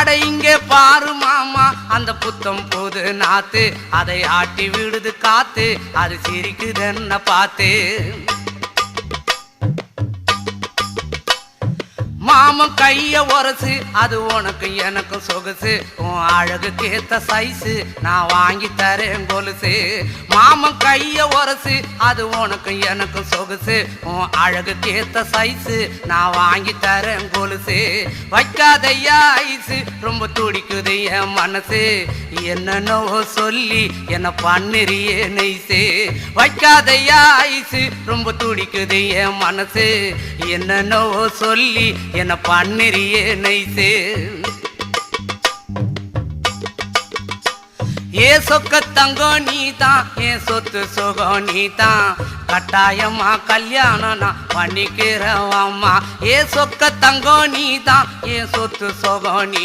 அட இங்கே பாரு மாமா அந்த புத்தம் புது நாத்து, அதை ஆட்டி விடுது காத்து, அது சிரிக்குதுன்ன பார்த்து. மாமன் கைய உரசு, அது உனக்கு எனக்கு சொகுசு, உன் அழகுக்கு ஏத்த சைஸு, நான் வாங்கி தரேன் கொலுசு. மாமன் கைய உரசு, அது உனக்கு எனக்கு சொகுசு, உன் அழகுக்கு ஏத்த சைஸு, நான் வாங்கி தரேன் கொலுசு. வைக்காதையா ஐசு, ரொம்ப துடிக்குது என் மனசு, என்னன்னோ சொல்லி என்ன பண்ணுறியே நெய்சு. வைக்காதையா ஐசு, ரொம்ப துடிக்குது என் மனசு, என்னன்னோ சொல்லி என்ன பண்ணுறியே நைசு. ஏ சொக்க தங்கம் நீதான், என் சொத்து சுகம் நீதான், கட்டாயமா கல்யாணம் நான் பண்ணிக்கிறேன் அம்மா. ஏ சொக்க தங்கம் நீதான், என் சொத்து சுகம் நீ